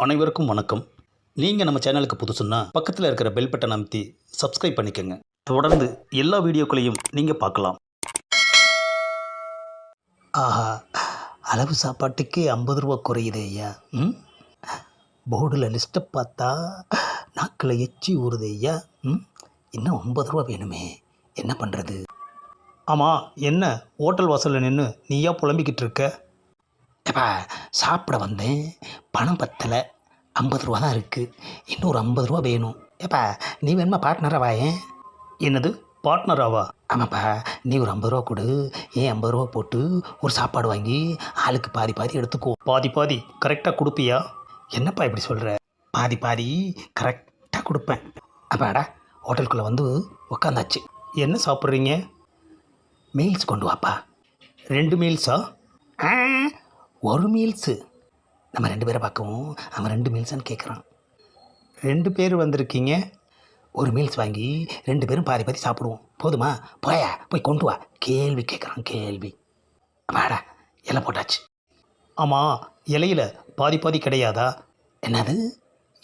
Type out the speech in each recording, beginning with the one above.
அனைவருக்கும் வணக்கம். நீங்கள் நம்ம சேனலுக்கு புதுசுன்னா பக்கத்தில் இருக்கிற பெல் பட்டன் அமைத்தி சப்ஸ்கிரைப் பண்ணிக்கோங்க. தொடர்ந்து எல்லா வீடியோக்களையும் நீங்கள் பார்க்கலாம். ஆஹா, அளவு சாப்பாட்டுக்கே 50 ரூபா குறையுது ஐயா. போர்டில் லிஸ்ட்டை பார்த்தா நாக்கில் எச்சி ஊறுது ஐயா. இன்னும் 50 ரூபா வேணுமே, என்ன பண்ணுறது? ஆமாம், என்ன ஹோட்டல் வாசலில் நின்று நீயா புலம்பிக்கிட்டு இருக்க? ஏப்பா, சாப்பிட வந்தேன், பணம் பத்தலை, 50 ரூபா தான் இருக்குது, இன்னொரு 50 ரூபா வேணும். ஏப்பா, நீ வேணுமா பார்ட்னராக வாயேன். என்னது பார்ட்னராவா? ஆமாப்பா, நீ ஒரு 50 ரூபா கொடு, ஏன் 50 ரூபா போட்டு ஒரு சாப்பாடு வாங்கி ஆளுக்கு பாதி பாதி எடுத்துக்கோ. பாதி பாதி கரெக்டாக கொடுப்பியா? என்னப்பா இப்படி சொல்கிற? பாதி பாதி கரெக்டாக கொடுப்பேன். அப்பாடா, ஹோட்டலுக்குள்ளே வந்து உக்காந்தாச்சு. என்ன சாப்பிட்றீங்க? மீல்ஸ் கொண்டு வாப்பா. 2 மீல்ஸா? ஒரு மீல்ஸு. நம்ம 2 பேரை பார்க்கவும் அவன் 2 மீல்ஸான்னு கேட்குறான். 2 பேர் வந்திருக்கீங்க, ஒரு மீல்ஸ் வாங்கி 2 பேரும் பாதி பாதி சாப்பிடுவோம், போதுமா? போயா, போய் கொண்டு வா. கேள்வி கேட்குறான், கேள்வி. வாடா, இலை போட்டாச்சு. ஆமாம், இலையில பாதி பாதி கிடையாதா? என்னது,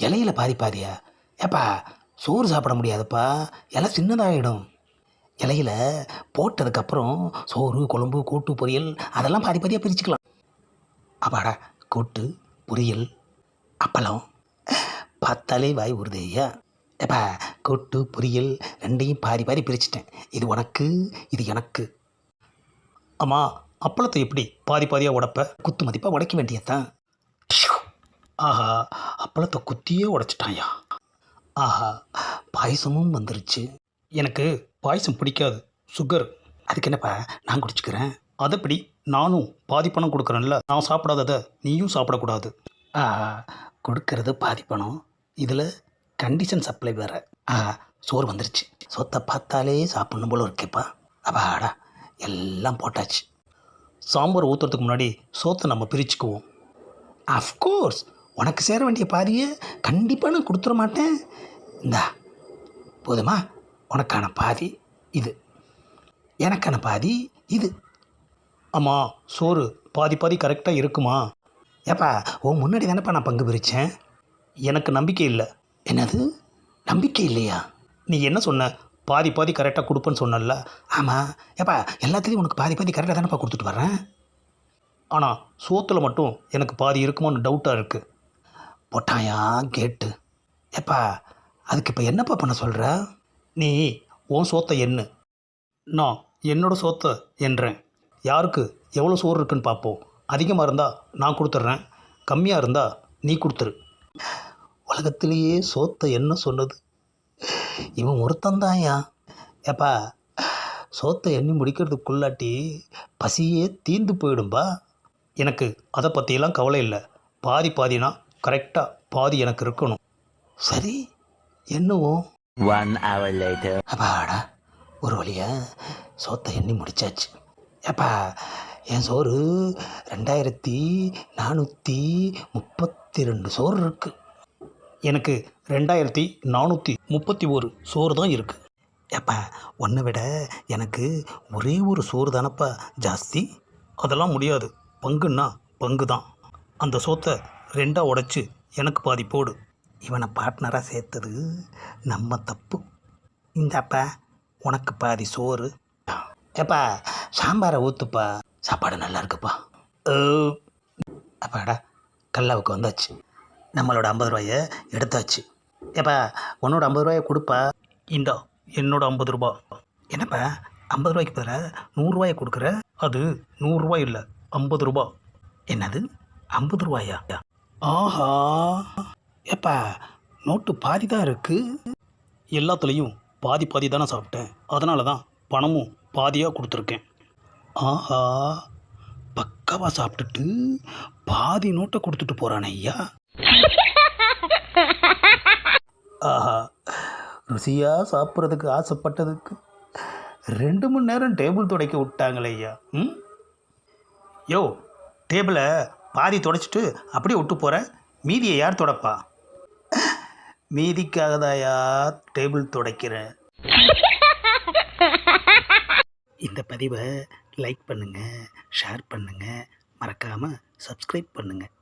இலையில பாதி பாதியா? ஏப்பா, சோறு சாப்பிட முடியாதுப்பா, இலை சின்னதாகிடும். இலையில போட்டதுக்கப்புறம் சோறு, குழம்பு, கூட்டு, பொரியல் அதெல்லாம் பாதி பாதியாக பிரிச்சுக்கலாம். அப்பாடா, கூட்டு, பொரியல், அப்பளம், பார்த்தாலே வாய் ஊறுது ஐயா. ஏப்பா, கூட்டு, பொரியல் 2ஐயும் பாதி பாதி பிரிச்சுட்டேன். இது உனக்கு, இது எனக்கு. ஆமாம், அப்பளத்தை எப்படி பாதி பாதியாக உடைப்ப? குத்து மதிப்பாக உடைக்க வேண்டியதான். ஆஹா, அப்பளத்தை குத்தியே உடைச்சிட்டாயா. ஆஹா, பாயசமும் வந்துருச்சு. எனக்கு பாயசம் பிடிக்காது, சுகர். அதுக்கு என்னப்பா, நான் குடிச்சுக்கிறேன். அதைப்படி நானும் பாதி பணம் கொடுக்குறேன்ல, நான் சாப்பிடாததை நீயும் சாப்பிடக்கூடாது. கொடுக்கறது பாதி பணம், இதில் கண்டிஷன் சப்ளை வேறு. சோறு வந்துருச்சு. சொத்தை பார்த்தாலே சாப்பிட்ணும் போல இருக்கேப்பா. அப்பாடா, எல்லாம் போட்டாச்சு. சாம்பார் ஊற்றுறதுக்கு முன்னாடி சோத்தை நம்ம பிரிச்சுக்குவோம். அஃப்கோர்ஸ், உனக்கு சேர வேண்டிய பாதியை கண்டிப்பாக நான் கொடுத்துட மாட்டேன். இந்தா, போதுமா? உனக்கான பாதி இது, எனக்கான பாதி இது. ஆமாம், சோறு பாதி பாதி கரெக்டாக இருக்குமா? ஏப்பா, உன் முன்னாடி தானேப்பா நான் பங்கு பிரித்தேன். எனக்கு நம்பிக்கை இல்லை. என்னது, நம்பிக்கை இல்லையா? நீ என்ன சொன்ன? பாதி பாதி கரெக்டாக கொடுப்பேன்னு சொன்னல. ஆமாம். ஏப்பா, எல்லாத்துலேயும் உனக்கு பாதி பாதி கரெக்டாக தானேப்பா கொடுத்துட்டு வர்றேன். ஆனால் சோத்தில் மட்டும் எனக்கு பாதி இருக்குமான்னு டவுட்டாக இருக்குது. போட்டாயா கேட்டு. ஏப்பா, அதுக்கு இப்போ என்னப்பா பண்ண சொல்கிற? நீ உன் சோத்தை எண்ணு, நான் என்னோட சோத்தை எண்றேன். யாருக்கு எவ்வளோ சோறு இருக்குன்னு பார்ப்போம். அதிகமாக இருந்தால் நான் கொடுத்துட்றேன், கம்மியாக இருந்தால் நீ கொடுத்துரு. உலகத்திலேயே சோத்தை என்ன சொன்னது இவன் ஒருத்தந்தாயா. ஏப்பா, சோத்தை எண்ணி முடிக்கிறதுக்குள்ளாட்டி பசியே தீர்ந்து போயிடும்பா. எனக்கு அதை பற்றியெல்லாம் கவலை இல்லை. பாதி பாதினா கரெக்டாக பாதி எனக்கு இருக்கணும். சரி, என்னவும். 1 hour later. அப்பாடா, ஒரு வழியாக சோத்தை எண்ணி முடிச்சாச்சு. ஏப்பா, என் சோறு 2432 சோறு இருக்குது. எனக்கு 2431 சோறு தான் இருக்குது. ஏப்பா, உன்னை விட எனக்கு ஒரே ஒரு சோறு தானப்பா ஜாஸ்தி. அதெல்லாம் முடியாது, பங்குன்னா பங்கு தான். அந்த சோத்தை 2ஆக உடைச்சி எனக்கு பாதி போடு. இவனை பார்ட்னராக சேர்த்தது நம்ம தப்பு. இந்தாப்பா, உனக்கு பாதி சோறு. ஏப்பா, சாம்பாரை ஊற்றுப்பா, சாப்பாடு நல்லா இருக்குப்பா. அப்பாடா, கல்லாவுக்கு வந்தாச்சு. நம்மளோட 50 ரூபாயை எடுத்தாச்சு. ஏப்பா, உன்னோட 50 ரூபாயை கொடுப்பா. இந்தா, என்னோட 50 ரூபா. என்னப்பா, 50 ரூபாய்க்கு பதிலாக 100 ரூபாயை கொடுக்குற? அது 100 ரூபாய் இல்லை, 50 ரூபா. என்னது, 50 ரூபாயா? ஆஹா, ஏப்பா, நோட்டு பாதி தான் இருக்குது. எல்லாத்துலேயும் பாதி பாதி தானே சாப்பிட்டேன், அதனால தான் பணமும் பாதியாக கொடுத்துருக்கேன். ஆஹா, பக்காவாக சாப்பிட்டுட்டு பாதி நோட்டை கொடுத்துட்டு போகிறானே ஐயா. ஆஹா, ருசியாக சாப்பிட்றதுக்கு ஆசைப்பட்டதுக்கு 2 மணி நேரம் டேபிள் துடைக்க விட்டாங்களே ஐயா. யோ, டேபிளை பாதி துடைச்சிட்டு அப்படியே விட்டு போகிறேன், மீதியை யார் துடைப்பா? மீதிக்காக தாயா டேபிள் துடைக்கிறேன். இந்த பதிவை லைக் பண்ணுங்கள், ஷேர் பண்ணுங்கள், மறக்காமல் சப்ஸ்கிரைப் பண்ணுங்கள்.